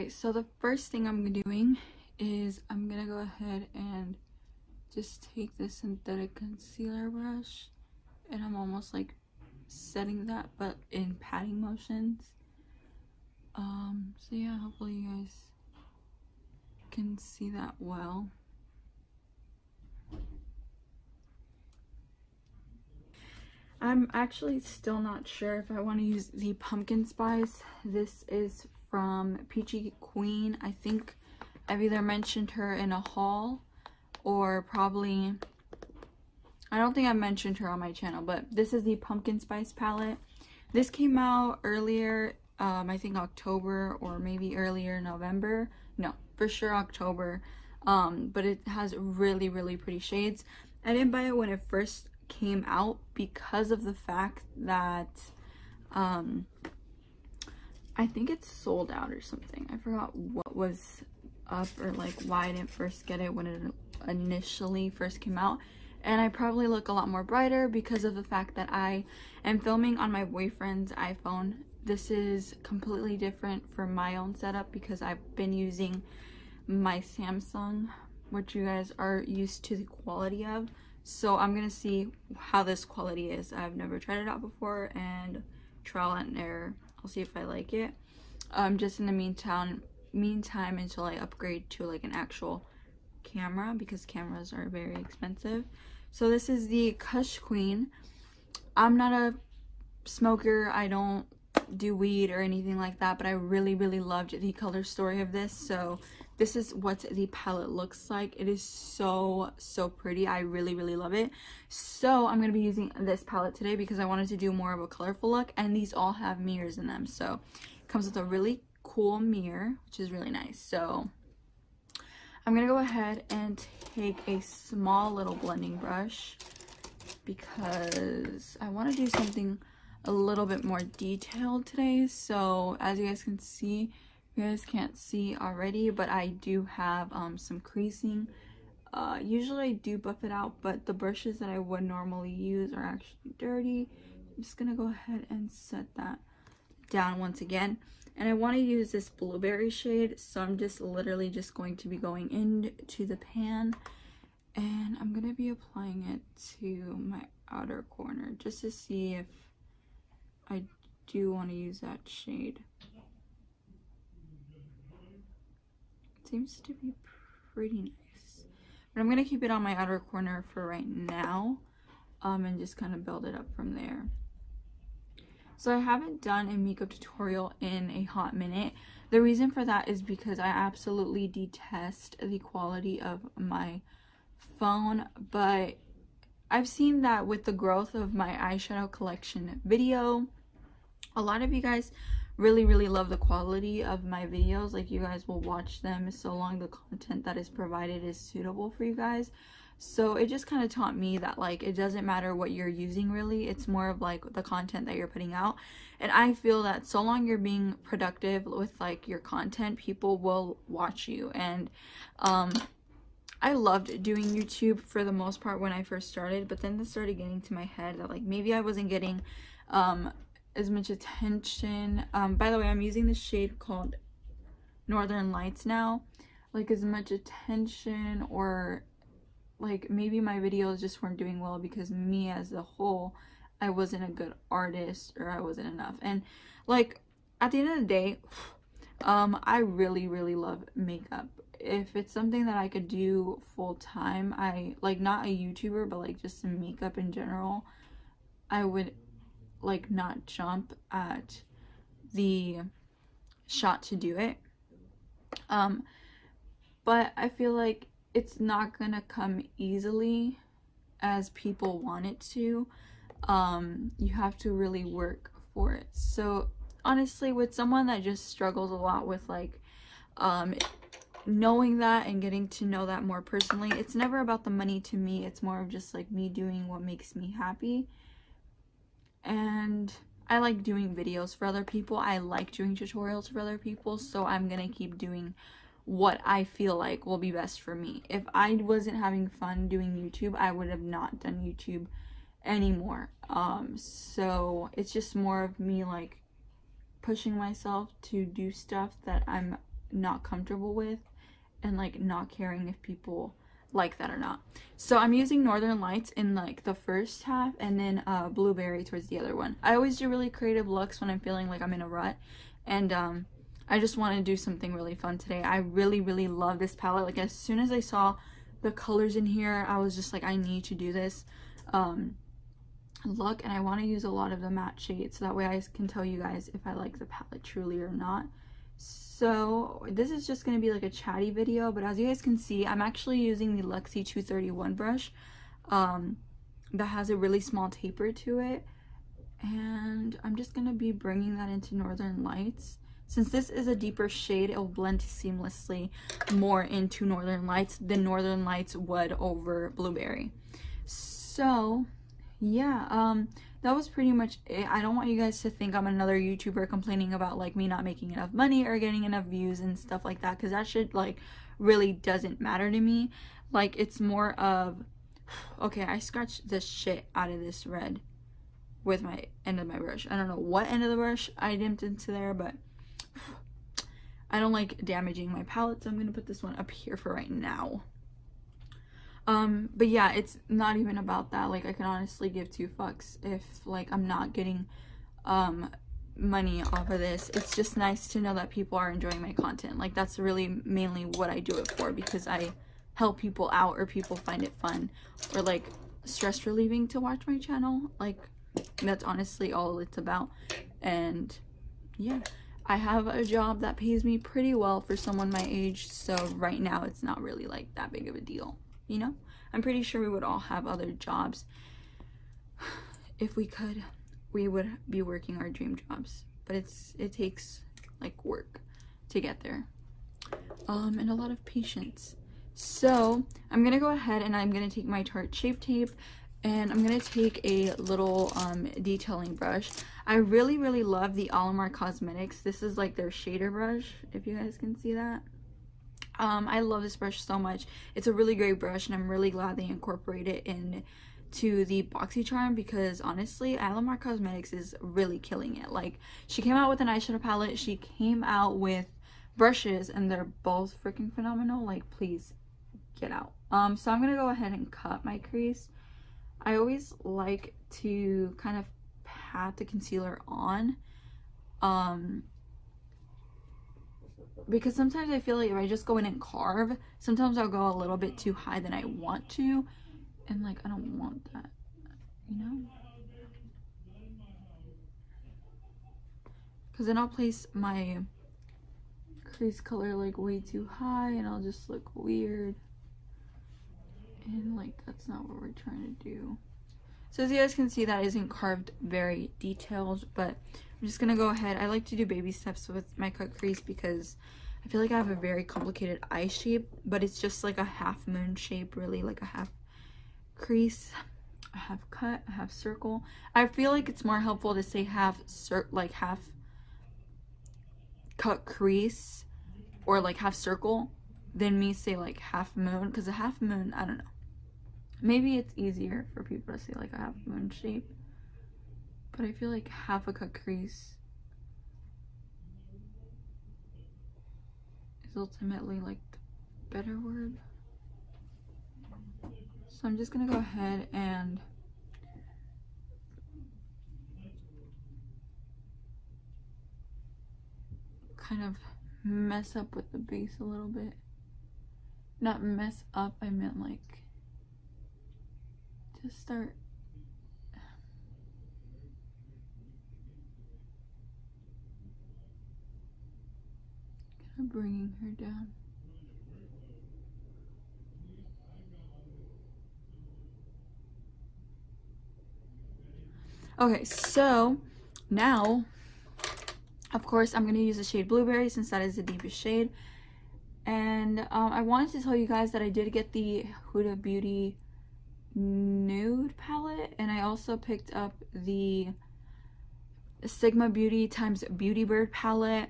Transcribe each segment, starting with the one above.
Okay, so the first thing I'm doing is I'm gonna go ahead and just take this synthetic concealer brush, and I'm almost like setting that, but in patting motions. So yeah, hopefully you guys can see that well. I'm actually still not sure if I want to use the pumpkin spice. This is from Peachy Queen. I think I've either mentioned her in a haul or probably, I don't think I've mentioned her on my channel, but this is the pumpkin spice palette. This came out earlier, I think October or maybe earlier November. No, for sure October. But it has really pretty shades. I didn't buy it when it first came out because of the fact that I think it's sold out or something. I forgot what was up or like why I didn't first get it when it initially first came out. And I probably look a lot more brighter because of the fact that I am filming on my boyfriend's iPhone. This is completely different from my own setup because I've been using my Samsung, which you guys are used to the quality of. So I'm gonna see how this quality is. I've never tried it out before, and trial and error. I'll see if I like it. Just in the meantime until I upgrade to like an actual camera, because cameras are very expensive. So this is the Kush Queen. I'm not a smoker. I don't do weed or anything like that, but I really loved the color story of this. So this is what the palette looks like. It is so pretty. I really love it. So I'm going to be using this palette today because I wanted to do more of a colorful look, and these all have mirrors in them. So it comes with a really cool mirror, which is really nice. So I'm going to go ahead and take a small little blending brush because I want to do something a little bit more detailed today. So as you guys can see, you guys can't see already, but I do have some creasing. Usually I do buff it out, but the brushes that I would normally use are actually dirty. I'm just gonna go ahead and set that down once again. And I want to use this blueberry shade, so I'm just literally just going to be going into the pan, and I'm gonna be applying it to my outer corner just to see if I do want to use that shade. Seems to be pretty nice, but I'm gonna keep it on my outer corner for right now, and just kind of build it up from there. So I haven't done a makeup tutorial in a hot minute. The reason for that is because I absolutely detest the quality of my phone, but I've seen that with the growth of my eyeshadow collection video, a lot of you guys really love the quality of my videos. Like, you guys will watch them so long the content that is provided is suitable for you guys. So it just kind of taught me that, like, it doesn't matter what you're using really, it's more of like the content that you're putting out. And I feel that so long you're being productive with like your content, people will watch you. And I loved doing YouTube for the most part when I first started, but then this started getting to my head that like maybe I wasn't getting as much attention. By the way, I'm using this shade called Northern Lights now. Like, as much attention, or like maybe my videos just weren't doing well because me as a whole, I wasn't a good artist, or I wasn't enough. And like at the end of the day, I really love makeup. If it's something that I could do full time, I like, not a YouTuber, but like just some makeup in general, I would like not jump at the shot to do it. But I feel like it's not gonna come easily as people want it to. You have to really work for it. So honestly, with someone that just struggles a lot with like knowing that and getting to know that more personally, it's never about the money to me. It's more of just like me doing what makes me happy. And I like doing videos for other people. I like doing tutorials for other people, so I'm gonna keep doing what I feel like will be best for me. If I wasn't having fun doing YouTube, I would have not done YouTube anymore. So it's just more of me like pushing myself to do stuff that I'm not comfortable with, and like not caring if people like that or not. So I'm using Northern Lights in like the first half, and then Blueberry towards the other one. I always do really creative looks when I'm feeling like I'm in a rut, and I just want to do something really fun today. I really love this palette. Like as soon as I saw the colors in here, I was just like, I need to do this look, and I want to use a lot of the matte shades so that way I can tell you guys if I like the palette truly or not. So this is just going to be like a chatty video, but as you guys can see, I'm actually using the Luxie 231 brush that has a really small taper to it, and I'm just going to be bringing that into Northern Lights. Since this is a deeper shade, it will blend seamlessly more into Northern Lights than Northern Lights would over Blueberry. So yeah, that was pretty much it. I don't want you guys to think I'm another YouTuber complaining about like me not making enough money or getting enough views and stuff like that, because that shit like really doesn't matter to me. Like it's more of, okay, I scratched the shit out of this red with my end of my brush. I don't know what end of the brush I dipped into there, but I don't like damaging my palette, so I'm gonna put this one up here for right now. But yeah, it's not even about that. Like I can honestly give two fucks if like I'm not getting money off of this. It's just nice to know that people are enjoying my content. Like that's really mainly what I do it for, because I help people out, or people find it fun or like stress relieving to watch my channel. Like that's honestly all it's about. And yeah, I have a job that pays me pretty well for someone my age, so right now it's not really like that big of a deal. You know, I'm pretty sure we would all have other jobs. If we could, we would be working our dream jobs, but it takes like work to get there, and a lot of patience. So I'm gonna go ahead and I'm gonna take my Tarte Shape Tape, and I'm gonna take a little detailing brush. I really love the Glamlite Cosmetics. This is like their shader brush, if you guys can see that. I love this brush so much. It's a really great brush, and I'm really glad they incorporate it into the BoxyCharm, because honestly, Glamlite Cosmetics is really killing it. Like, she came out with an eyeshadow palette, she came out with brushes, and they're both freaking phenomenal. Like, please get out. So I'm gonna go ahead and cut my crease. I always like to kind of pat the concealer on, because sometimes I feel like if I just go in and carve, sometimes I'll go a little bit too high than I want to, and like I don't want that, you know, because then I'll place my crease color like way too high and I'll just look weird, and like that's not what we're trying to do. So as you guys can see, that isn't carved very detailed, but I'm just gonna go ahead. I like to do baby steps with my cut crease because I feel like I have a very complicated eye shape, but it's just like a half moon shape, really, like a half crease, a half cut, a half circle. I feel like it's more helpful to say half cut crease or like half circle than me say like half moon, because a half moon, I don't know. Maybe it's easier for people to say like a half moon shape, but I feel like half a cut crease is ultimately like the better word. So I'm just gonna go ahead and kind of mess up with the base a little bit. Not mess up, I meant like just start kind of bringing her down. Okay, so now of course I'm going to use the shade Blueberry since that is the deepest shade. And I wanted to tell you guys that I did get the Huda Beauty nude palette, and I also picked up the Sigma Beauty times Beauty Bird palette,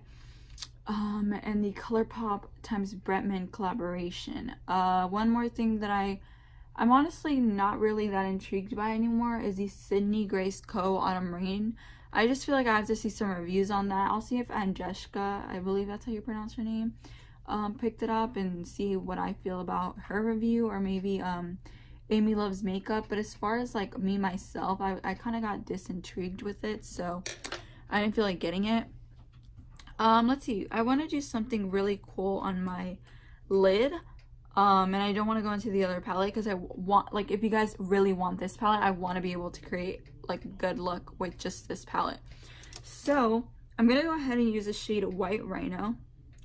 and the ColourPop times Bretman collaboration. One more thing that I'm honestly not really that intrigued by anymore is the Sydney Grace Co Autumn Rain. I just feel like I have to see some reviews on that. I'll see if Angeshka, I believe that's how you pronounce her name, picked it up, and see what I feel about her review, or maybe Amy Loves Makeup. But as far as like me myself, I kind of got disintrigued with it, so I didn't feel like getting it. Let's see, I want to do something really cool on my lid, and I don't want to go into the other palette because I want, like, if you guys really want this palette, I want to be able to create like a good look with just this palette. So I'm gonna go ahead and use the shade White Rhino,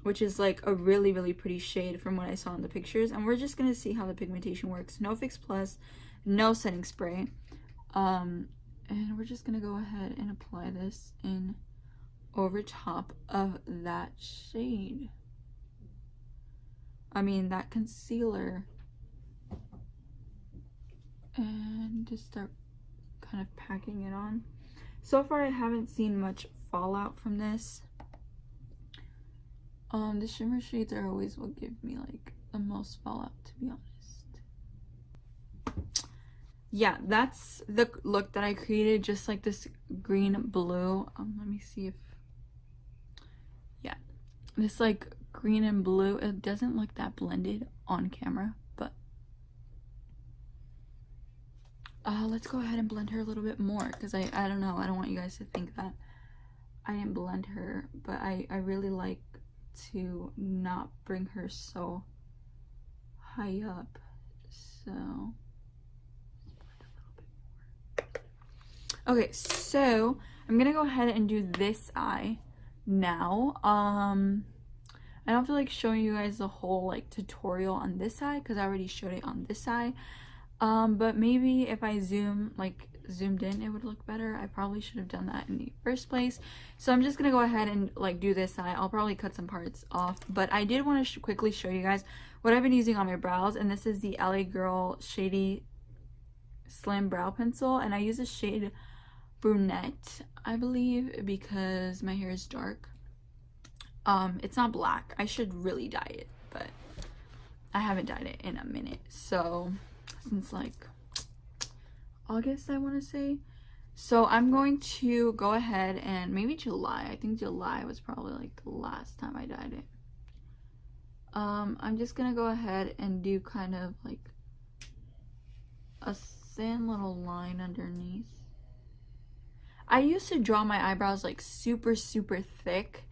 which is like a really, really pretty shade from what I saw in the pictures, and we're just gonna see how the pigmentation works. No Fix Plus, no setting spray, and we're just gonna go ahead and apply this in over top of that shade. I mean, that concealer, and just start kind of packing it on. So far I haven't seen much fallout from this. The shimmer shades are always what give me like the most fallout, to be honest. Yeah, that's the look that I created, just like this green blue. Let me see if, yeah, this like green and blue. It doesn't look that blended on camera, but let's go ahead and blend her a little bit more, because I don't know, I don't want you guys to think that I didn't blend her, but I really like to not bring her so high up, so okay. So I'm gonna go ahead and do this eye now. I don't feel like showing you guys the whole like tutorial on this eye because I already showed it on this eye, but maybe if I zoomed in, it would look better. I probably should have done that in the first place. So I'm just gonna go ahead and like do this eye. I'll probably cut some parts off, but I did want to quickly show you guys what I've been using on my brows, and this is the LA Girl Shady Slim Brow Pencil, and I use the shade Brunette, I believe, because my hair is dark. It's not black. I should really dye it, but I haven't dyed it in a minute, so since like August, I want to say. So I'm going to go ahead and maybe July. I think July was probably like the last time I dyed it. I'm just gonna go ahead and do kind of like a thin little line underneath. I used to draw my eyebrows like super thick,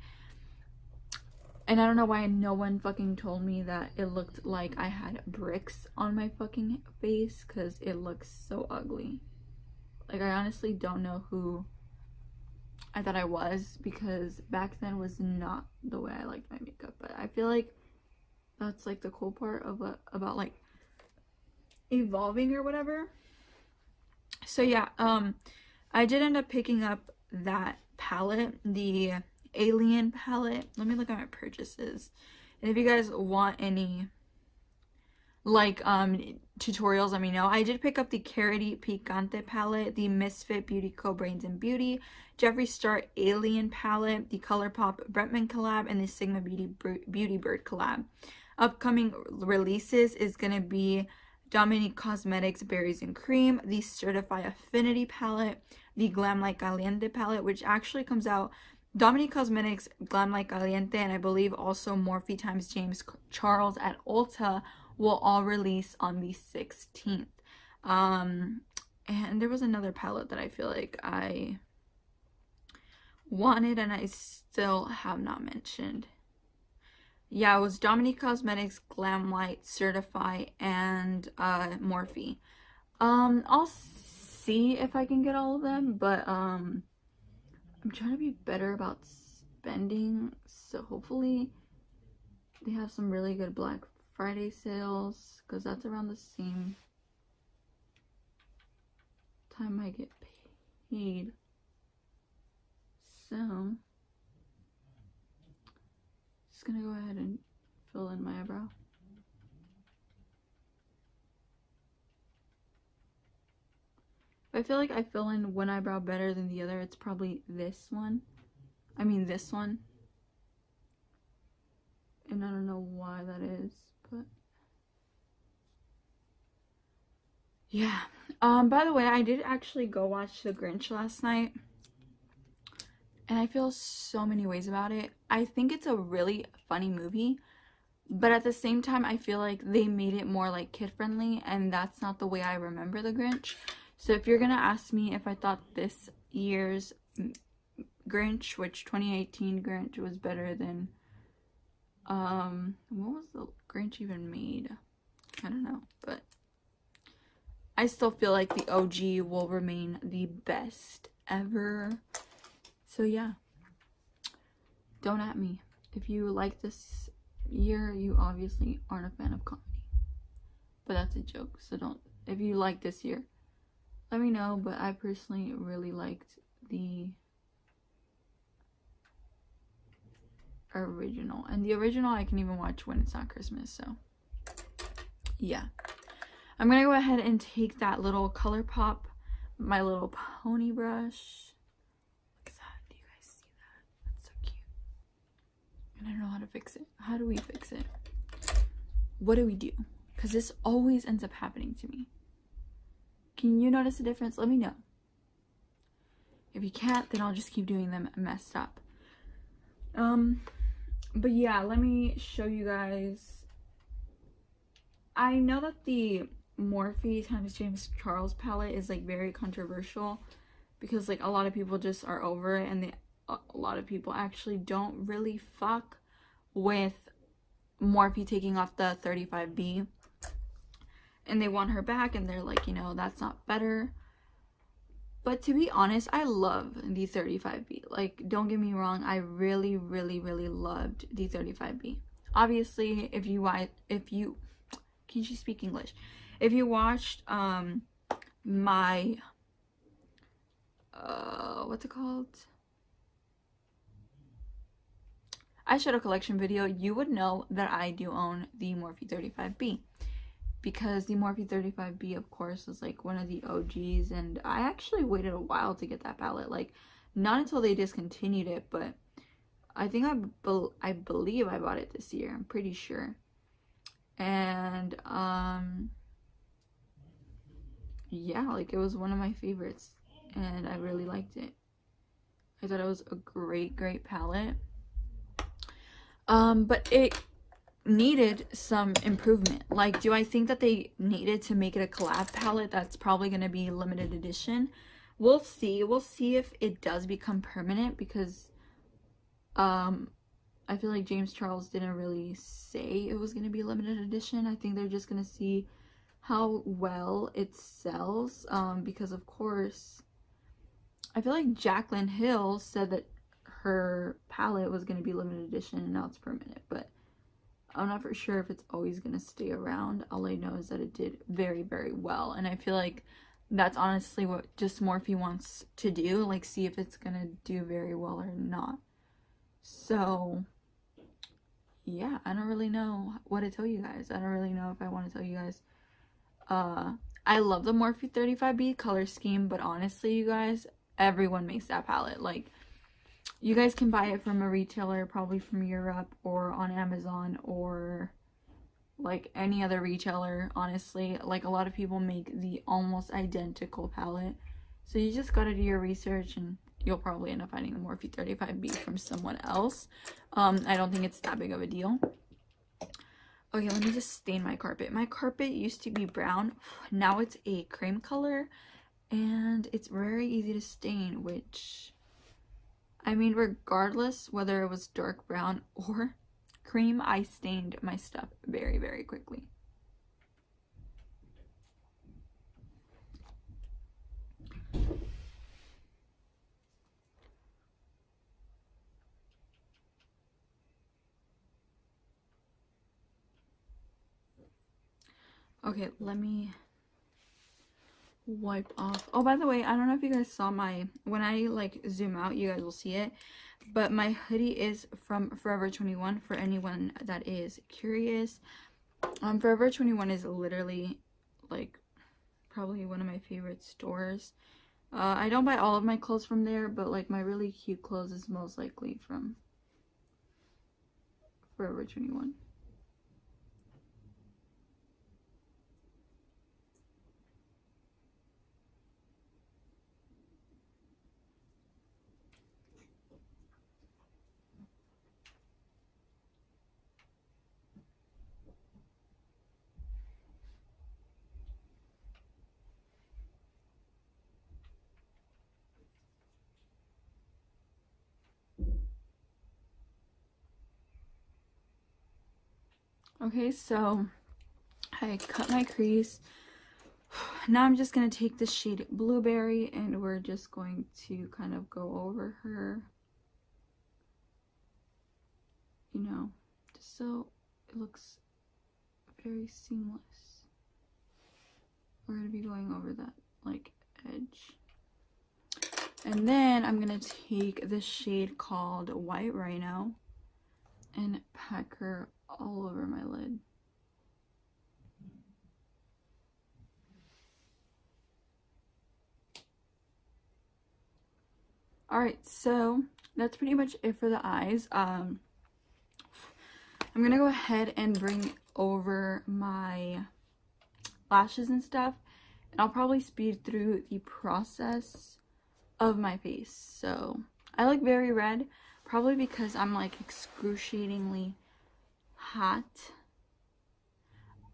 and I don't know why no one fucking told me that it looked like I had bricks on my fucking face, because it looks so ugly. Like, I honestly don't know who I thought I was, because back then was not the way I liked my makeup. But I feel like that's like the cool part of about like evolving or whatever. So yeah, I did end up picking up that palette, the Alien palette. Let me look at my purchases, and if you guys want any like tutorials, let me know. I did pick up the Carity Picante palette, the Misfit Beauty Co. Brains and Beauty, Jeffree Star Alien palette, the ColourPop Bretman collab, and the Sigma Beauty Bird collab. Upcoming releases is gonna be Dominique Cosmetics Berries and Cream, the Certify Affinity palette, the Glamlite Caliente palette, which actually comes out, Dominique Cosmetics, Glamlite Caliente, and I believe also Morphe x James Charles at Ulta will all release on the 16th. And there was another palette that I feel like I wanted and I still have not mentioned. Yeah, it was Dominique Cosmetics, Glamlite, Certify, and Morphe. I'll see if I can get all of them, but I'm trying to be better about spending, so hopefully they have some really good Black Friday sales, because that's around the same time I get paid. So just gonna go ahead and fill in my eyebrow. I feel like I fill in one eyebrow better than the other. It's probably this one. I mean this one. And I don't know why that is, but yeah. By the way, I did actually go watch The Grinch last night. and I feel so many ways about it. I think it's a really funny movie, but at the same time, I feel like they made it more like kid friendly, and that's not the way I remember the Grinch. So if you're gonna ask me if I thought this year's Grinch, which 2018 Grinch was better than what was the Grinch even made? I don't know, but I still feel like the OG will remain the best ever. So yeah, don't at me. If you like this year, you obviously aren't a fan of comedy, but that's a joke. So don't, if you like this year, let me know. But I personally really liked the original, and the original I can even watch when it's not Christmas. So yeah, I'm gonna go ahead and take that little ColourPop, my little pony brush. Look at that, do you guys see that? That's so cute. And I don't know how to fix it. How do we fix it? What do we do? Because this always ends up happening to me. Can you notice a difference? Let me know. If you can't, then I'll just keep doing them messed up. But yeah, let me show you guys. I know that the Morphe times James Charles palette is like very controversial because like a lot of people just are over it, and a lot of people actually don't really fuck with Morphe taking off the 35B, and they want her back, and they're like, you know, that's not better. But to be honest, I love the 35B. Like, don't get me wrong, I really, really, really loved the 35B. Obviously, if you can you speak English? If you watched my what's it called? Eyeshadow collection video, you would know that I do own the Morphe 35B. Because the Morphe 35B, of course, is like one of the OGs, and I actually waited a while to get that palette. Like, not until they discontinued it, but I think I believe I bought it this year. I'm pretty sure. And yeah, like, it was one of my favorites, and I really liked it. I thought it was a great palette. But it needed some improvement. Like, do I think that they needed to make it a collab palette that's probably going to be limited edition? We'll see. We'll see if it does become permanent, because I feel like James Charles didn't really say it was going to be limited edition. I think they're just going to see how well it sells, because of course I feel like Jaclyn Hill said that her palette was going to be limited edition, and now it's permanent, but I'm not for sure if it's always going to stay around. All I know is that it did very, very well. And I feel like that's honestly what just Morphe wants to do. Like, see if it's going to do very well or not. So, yeah, I don't really know what to tell you guys. I don't really know if I want to tell you guys. I love the Morphe 35B color scheme. But honestly, you guys, everyone makes that palette. Like, you guys can buy it from a retailer, probably from Europe or on Amazon or like any other retailer, honestly. Like, a lot of people make the almost identical palette. So you just gotta do your research, and you'll probably end up finding the Morphe 35B from someone else. I don't think it's that big of a deal. Okay, let me just stain my carpet. My carpet used to be brown. Now it's a cream color, and it's very easy to stain, which, I mean, regardless whether it was dark brown or cream, I stained my stuff very, very quickly. Okay, let me wipe off. Oh, by the way, I don't know if you guys saw when I like zoom out, you guys will see it, but my hoodie is from Forever 21, for anyone that is curious. Forever 21 is literally like probably one of my favorite stores. I don't buy all of my clothes from there, but like my really cute clothes is most likely from Forever 21. Okay, so I cut my crease. Now I'm just going to take the shade Blueberry and we're just going to kind of go over her, you know, just so it looks very seamless. We're going to be going over that like edge. And then I'm going to take this shade called White Rhino and pack her all over my lid. Alright, so that's pretty much it for the eyes. I'm gonna go ahead and bring over my lashes and stuff, and I'll probably speed through the process of my face. So I look very red, probably because I'm like excruciatingly hot.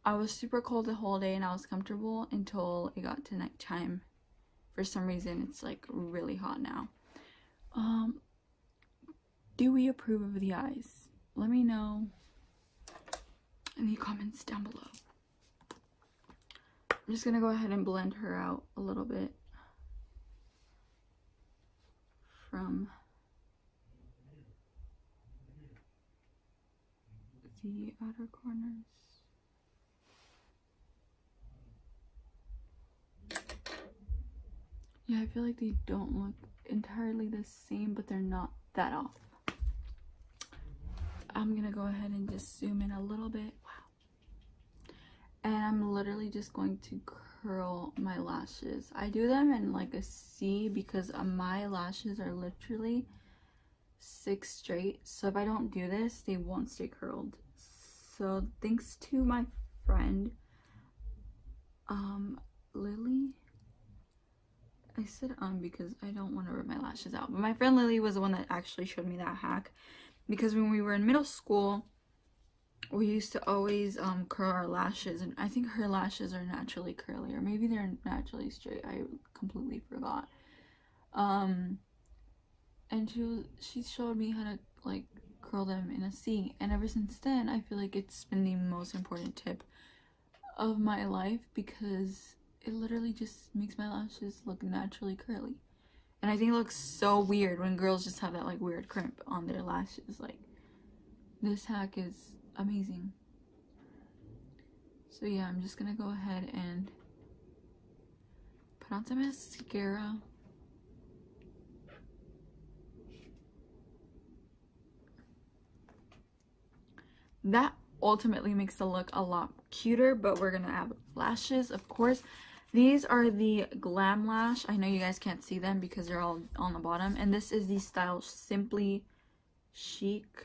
I was super cold the whole day and I was comfortable until it got to nighttime. For some reason it's like really hot now. Do we approve of the eyes? Let me know in the comments down below. I'm just gonna go ahead and blend her out a little bit from the outer corners. Yeah, I feel like they don't look entirely the same, but they're not that off. I'm gonna go ahead and just zoom in a little bit. Wow. And I'm literally just going to curl my lashes. I do them in like a C because my lashes are literally 6 straight. So if I don't do this, they won't stay curled. So thanks to my friend, Lily. I said because I don't want to rip my lashes out. But my friend Lily was the one that actually showed me that hack. Because when we were in middle school, we used to always curl our lashes. And I think her lashes are naturally curly. Or maybe they're naturally straight. I completely forgot. And she showed me how to like curl them in a C. And ever since then, I feel like it's been the most important tip of my life. Because it literally just makes my lashes look naturally curly. And I think it looks so weird when girls just have that like weird crimp on their lashes. Like, this hack is amazing. So yeah, I'm just gonna go ahead and put on some mascara. That ultimately makes the look a lot cuter, but we're gonna add lashes, of course. These are the Glam Lash. I know you guys can't see them because they're all on the bottom. And this is the style Simply Chic.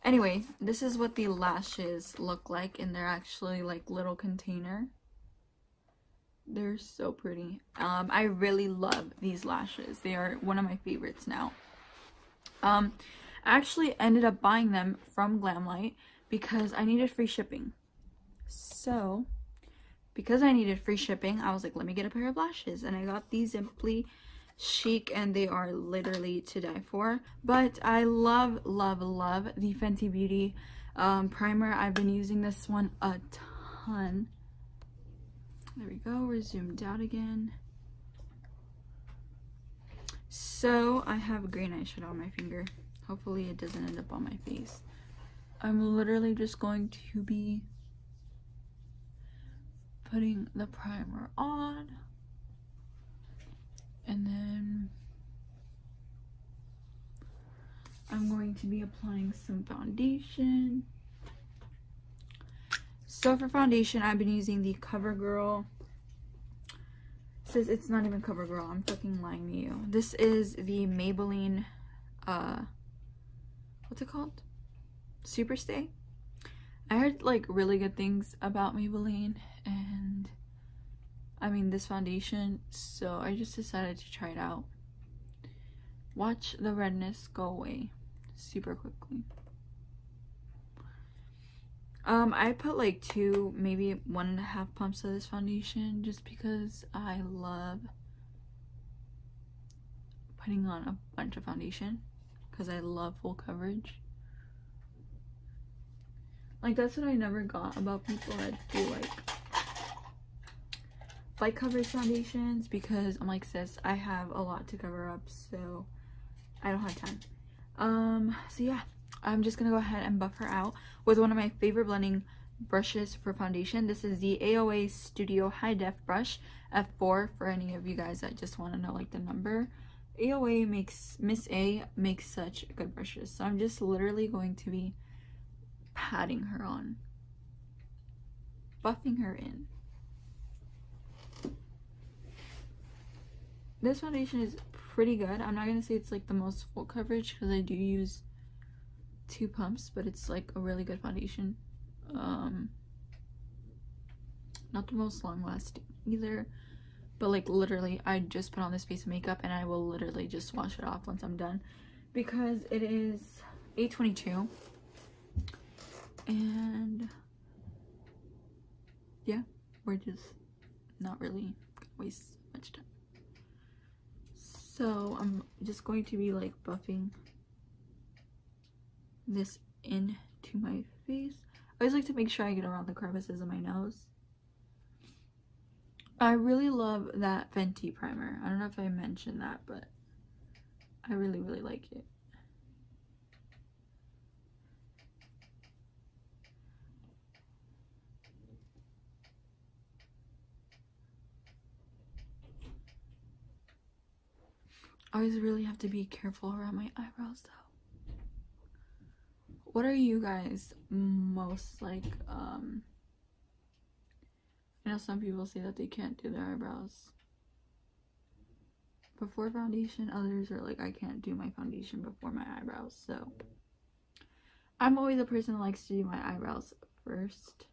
Anyway, this is what the lashes look like, and they're actually like little container. They're so pretty. I really love these lashes. They are one of my favorites now. I actually ended up buying them from Glamlite because I needed free shipping. So, because I needed free shipping, I was like, let me get a pair of lashes. And I got these Simply Chic, and they are literally to die for. But I love, love, love the Fenty Beauty primer. I've been using this one a ton. There we go, we're zoomed out again. So I have green eyeshadow on my finger. Hopefully it doesn't end up on my face. I'm literally just going to be putting the primer on. And then I'm going to be applying some foundation. So for foundation, I've been using the CoverGirl. It says it's not even CoverGirl. I'm fucking lying to you. This is the Maybelline, what's it called? Superstay. I heard like really good things about Maybelline, and I mean this foundation, so I just decided to try it out. Watch the redness go away super quickly. I put like 2, maybe 1.5 pumps of this foundation just because I love putting on a bunch of foundation because I love full coverage. Like, that's what I never got about people that do like light coverage foundations, because I'm like, sis, I have a lot to cover up, so I don't have time. So yeah, I'm just gonna go ahead and buff her out with one of my favorite blending brushes for foundation. This is the AOA Studio High Def brush F4, for any of you guys that just want to know like the number. AOA makes, Miss A makes such good brushes, so I'm just literally going to be patting her on, buffing her in. This foundation is pretty good. I'm not gonna say it's like the most full coverage because I do use 2 pumps, but it's like a really good foundation. Not the most long lasting either, but like literally I just put on this face of makeup and I will literally just wash it off once I'm done, because it is 8:22 and yeah, we're just not really gonna waste much time. So I'm just going to be like buffing this into my face. I always like to make sure I get around the crevices of my nose. I really love that Fenty primer. I don't know if I mentioned that, but I really like it. I always really have to be careful around my eyebrows though. What are you guys most like, I know some people say that they can't do their eyebrows before foundation, others are like, I can't do my foundation before my eyebrows. So I'm always a person that likes to do my eyebrows first,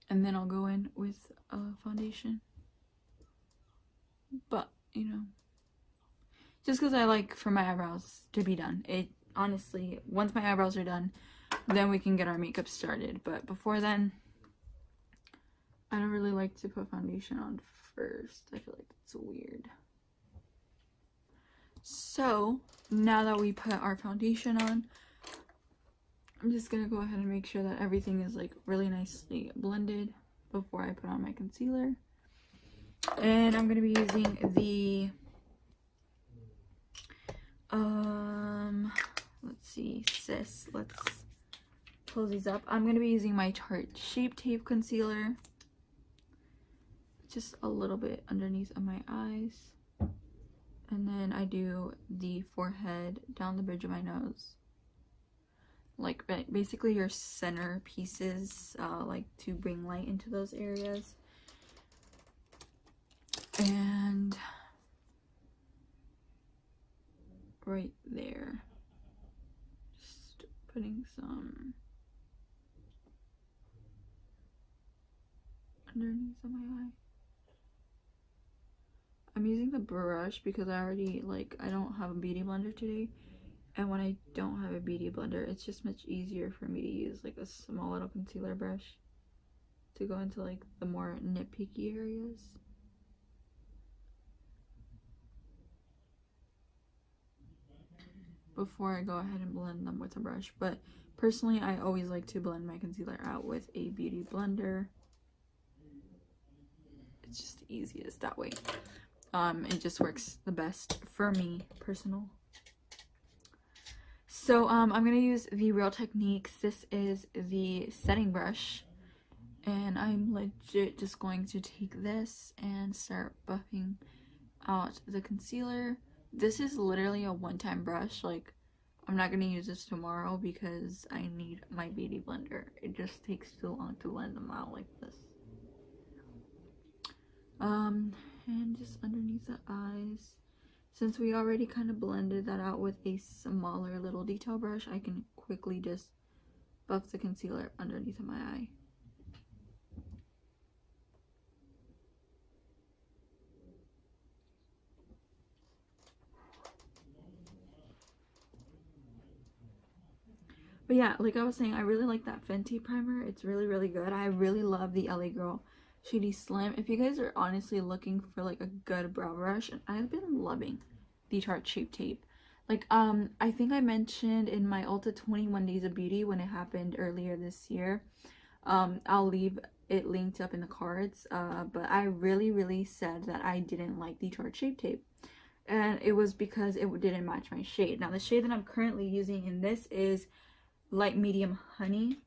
and then I'll go in with foundation. But you know, just because I like for my eyebrows to be done. It honestly, once my eyebrows are done, then we can get our makeup started. But before then, I don't really like to put foundation on first. I feel like it's weird. So now that we put our foundation on, I'm just gonna go ahead and make sure that everything is like really nicely blended before I put on my concealer. And I'm gonna be using the let's see, sis, let's close these up. I'm gonna be using my Tarte Shape Tape concealer, just a little bit underneath of my eyes, and then I do the forehead, down the bridge of my nose, like basically your center pieces, like to bring light into those areas. And right there, just putting some underneath of my eye. I'm using the brush because I already, like, I don't have a beauty blender today, and when I don't have a beauty blender, it's just much easier for me to use like a small little concealer brush to go into like the more nitpicky areas. Before I go ahead and blend them with a brush. But personally, I always like to blend my concealer out with a beauty blender. It's just the easiest that way. It just works the best for me, personal. So I'm gonna use the Real Techniques. This is the setting brush, and I'm legit just going to take this and start buffing out the concealer. This is literally a one-time brush. Like, I'm not going to use this tomorrow because I need my beauty blender. It just takes too long to blend them out like this. And just underneath the eyes. Since we already kind of blended that out with a smaller little detail brush, I can quickly just buff the concealer underneath of my eye. But yeah, like I was saying, I really like that Fenty primer. It's really, really good. I really love the LA Girl Shady Slim. If you guys are honestly looking for like a good brow brush, and I've been loving the Tarte Shape Tape. Like, I think I mentioned in my Ulta 21 Days of Beauty when it happened earlier this year. I'll leave it linked up in the cards. But I really said that I didn't like the Tarte Shape Tape. And it was because it didn't match my shade. Now, the shade that I'm currently using in this is Light Medium Honey.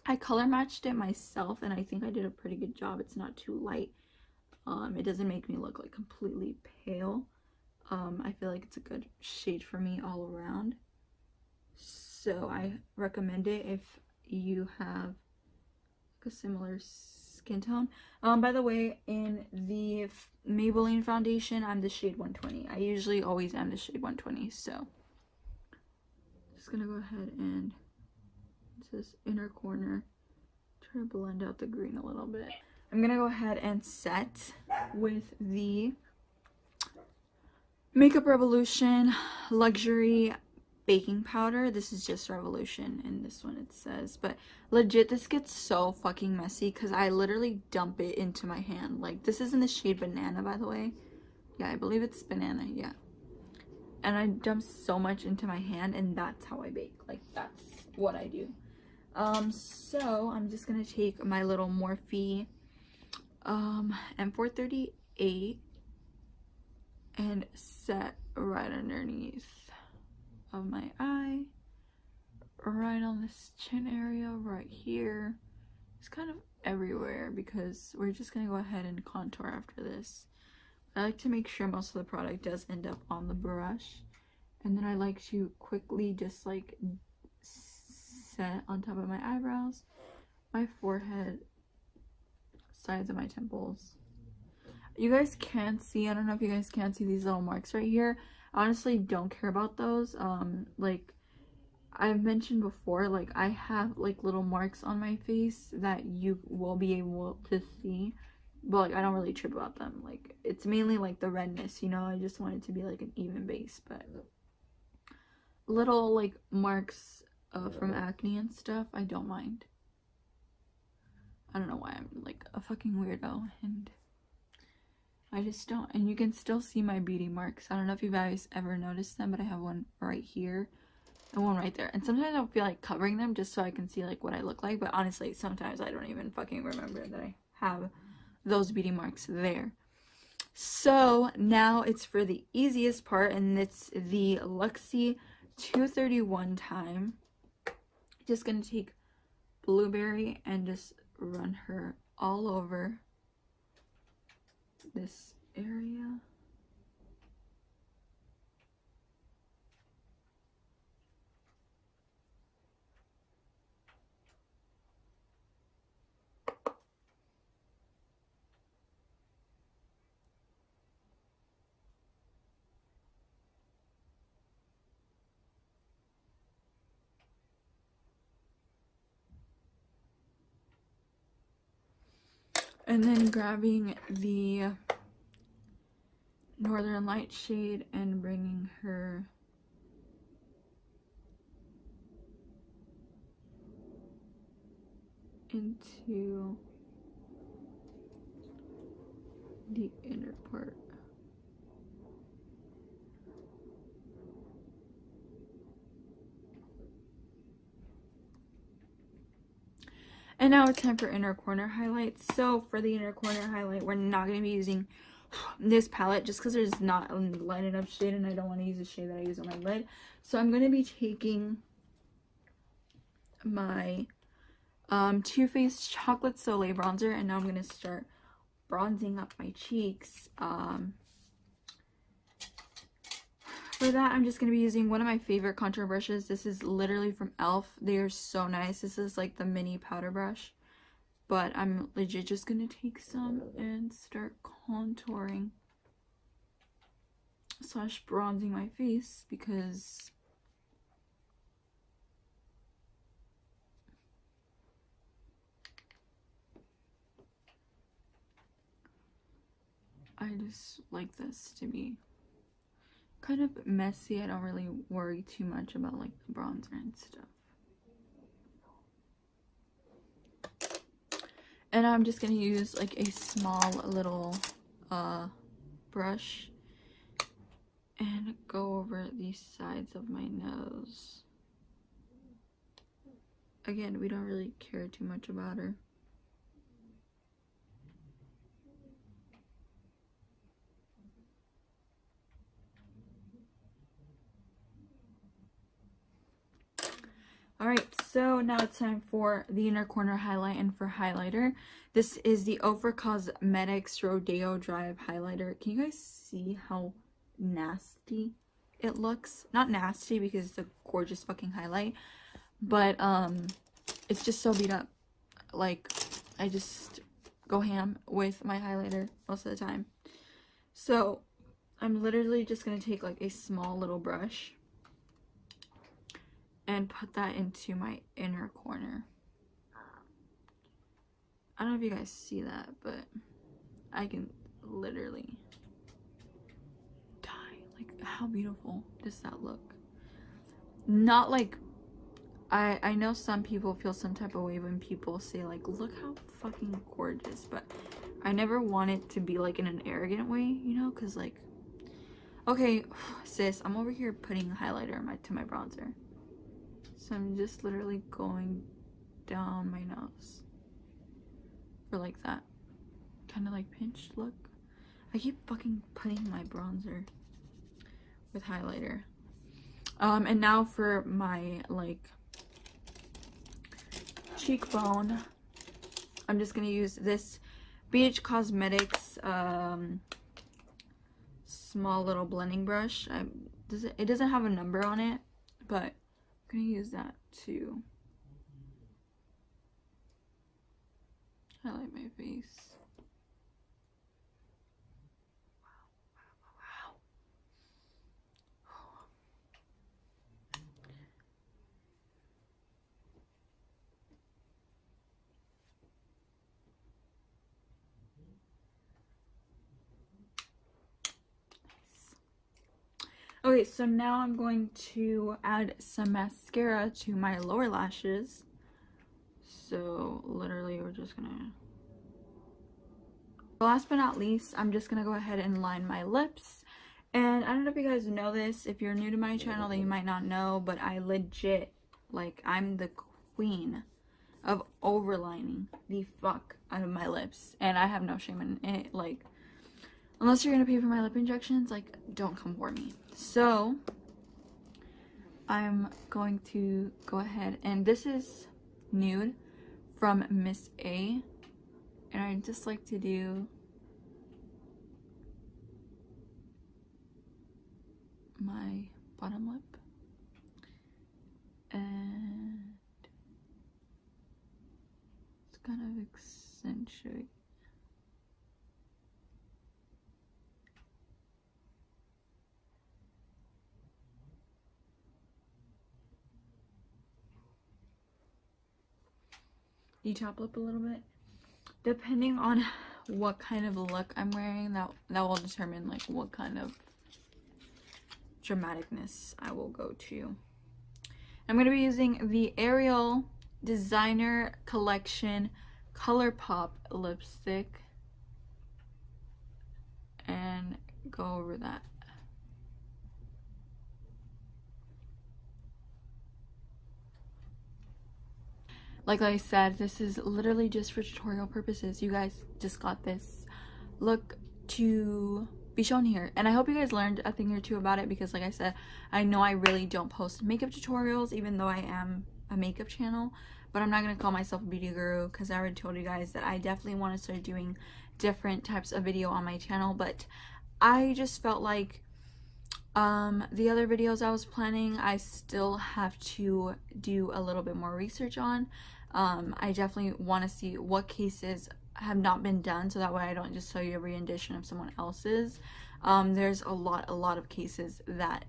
I color matched it myself, and I think I did a pretty good job. It's not too light. It doesn't make me look like completely pale. I feel like it's a good shade for me all around. So I recommend it if you have a similar skin tone. By the way, in the Maybelline foundation, I'm the shade 120. I usually always am the shade 120, so just gonna go ahead and it says inner corner. Try to blend out the green a little bit. I'm gonna go ahead and set with the Makeup Revolution Luxury Baking Powder. This is just Revolution, and this one it says, but legit this gets so fucking messy because I literally dump it into my hand. Like, this is in the shade Banana, by the way. Yeah, I believe it's Banana, yeah. And I dump so much into my hand, and that's how I bake. Like, that's what I do. So I'm just gonna take my little Morphe M438 and set right underneath of my eye, right on this chin area right here. It's kind of everywhere because we're just gonna go ahead and contour after this. I like to make sure most of the product does end up on the brush, and then I like to quickly just like set on top of my eyebrows, my forehead, sides of my temples. You guys can't see, I don't know if you guys can see these little marks right here. I honestly don't care about those. Like I've mentioned before, like I have like little marks on my face that you will be able to see, but like I don't really trip about them. Like it's mainly like the redness, you know. I just want it to be like an even base, but little like marks from acne and stuff, I don't mind. I don't know why I'm like a fucking weirdo, and I just don't. And you can still see my beauty marks. I don't know if you guys ever noticed them, but I have one right here and one right there. And sometimes I feel like covering them just so I can see like what I look like, but honestly sometimes I don't even fucking remember that I have those beauty marks there. So now it's for the easiest part, and it's the Luxie 231 time. Just gonna take Blueberry and just run her all over this area. And then grabbing the Northern Light shade and bringing her into the inner part. And now it's time for inner corner highlights. So for the inner corner highlight, we're not going to be using this palette just because there's not a light enough shade, and I don't want to use the shade that I use on my lid. So I'm going to be taking my Too Faced Chocolate Soleil bronzer, and now I'm going to start bronzing up my cheeks. For that, I'm just going to be using one of my favorite contour brushes. This is literally from e.l.f. They are so nice. This is like the mini powder brush. But I'm legit just going to take some and start contouring / bronzing my face because I just like this to be kind of messy. I don't really worry too much about like the bronzer and stuff. And I'm just gonna use like a small little brush and go over the sides of my nose. Again, we don't really care too much about her. Alright, so now it's time for the inner corner highlight. And for highlighter, this is the Ofra Cosmetics Rodeo Drive highlighter. Can you guys see how nasty it looks? Not nasty because it's a gorgeous fucking highlight, but it's just so beat up. Like, I just go ham with my highlighter most of the time. So I'm literally just gonna take like a small little brush and put that into my inner corner. I don't know if you guys see that, but I can literally die. Like, how beautiful does that look? Not like, I know some people feel some type of way when people say like, look how fucking gorgeous, but I never want it to be like in an arrogant way, you know, because like, okay, sis, I'm over here putting highlighter to my bronzer. So I'm just literally going down my nose for like that kind of like pinched look. I keep fucking putting my bronzer with highlighter. And now for my like cheekbone, I'm just gonna use this BH Cosmetics small little blending brush. It doesn't have a number on it, but I'm gonna use that to highlight my face. Wow. Okay, so now I'm going to add some mascara to my lower lashes. So literally we're just gonna, last but not least, I'm just gonna go ahead and line my lips. And I don't know if you guys know this. If you're new to my channel, then you might not know, but I legit, like, I'm the queen of overlining the fuck out of my lips, and I have no shame in it. Like, unless you're gonna pay for my lip injections, like, don't come for me. So I'm going to go ahead, and this is Nude from Miss A, and I just like to do my bottom lip and it's kind of accentuate. The top lip a little bit, depending on what kind of look I'm wearing. That will determine like what kind of dramaticness I will go to. I'm going to be using the Ariel Designer Collection ColourPop lipstick and go over that. Like I said, this is literally just for tutorial purposes. You guys just got this look to be shown here. And I hope you guys learned a thing or two about it, because like I said, I know I really don't post makeup tutorials, even though I am a makeup channel. But I'm not going to call myself a beauty guru, because I already told you guys that I definitely want to start doing different types of video on my channel. But I just felt like the other videos I was planning, I still have to do a little bit more research on. I definitely want to see what cases have not been done, so that way I don't just show you a rendition of someone else's. There's a lot of cases that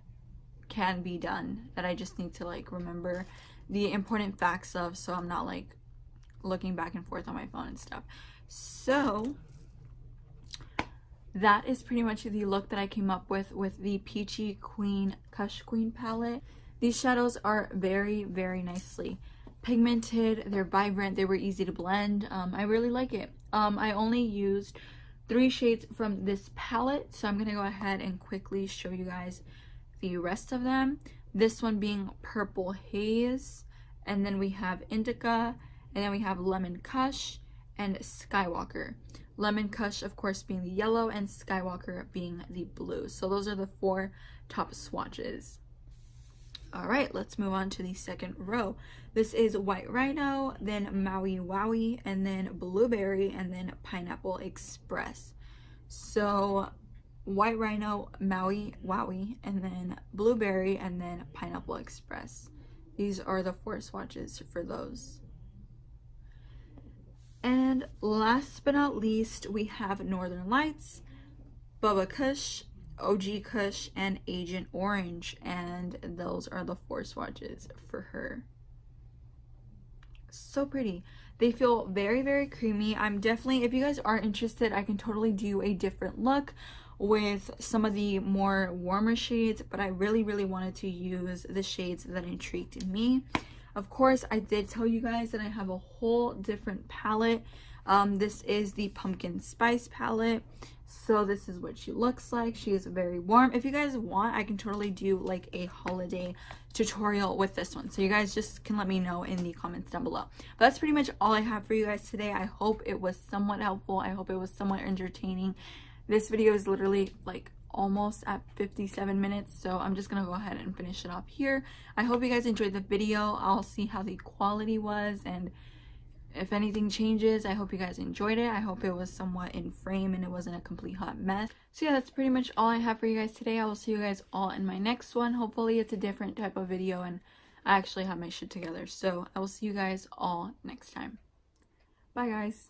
can be done that I just need to like remember the important facts of, so I'm not like looking back and forth on my phone and stuff. So that is pretty much the look that I came up with the Peachy Queen Kush Queen palette. These shadows are very nicely pigmented, they're vibrant, they were easy to blend. I really like it. I only used 3 shades from this palette, so I'm gonna go ahead and quickly show you guys the rest of them. This one being Purple Haze, and then we have Indica, and then we have Lemon Kush and Skywalker. Lemon Kush, of course, being the yellow, and Skywalker being the blue. So those are the 4 top swatches. All right, let's move on to the second row. This is White Rhino, then Maui Wowie, and then Blueberry, and then Pineapple Express. So White Rhino, Maui Wowie, and then Blueberry, and then Pineapple Express. These are the 4 swatches for those. And last but not least, we have Northern Lights, Bubba Kush, OG Kush, and Agent Orange, and those are the 4 swatches for her. So pretty. They feel very, very creamy. I'm definitely, if you guys are interested, I can totally do a different look with some of the more warmer shades, but I really, really wanted to use the shades that intrigued me. Of course, I did tell you guys that I have a whole different palette. This is the Pumpkin Spice palette. So this is what she looks like. She is very warm. If you guys want, I can totally do like a holiday tutorial with this one. So you guys just can let me know in the comments down below. But that's pretty much all I have for you guys today. I hope it was somewhat helpful. I hope it was somewhat entertaining. This video is literally like almost at 57 minutes, so I'm just gonna go ahead and finish it off here. I hope you guys enjoyed the video. I'll see how the quality was, and if anything changes, I hope you guys enjoyed it. I hope it was somewhat in frame and it wasn't a complete hot mess. So yeah, that's pretty much all I have for you guys today. I will see you guys all in my next one. Hopefully it's a different type of video and I actually have my shit together. So I will see you guys all next time. Bye guys.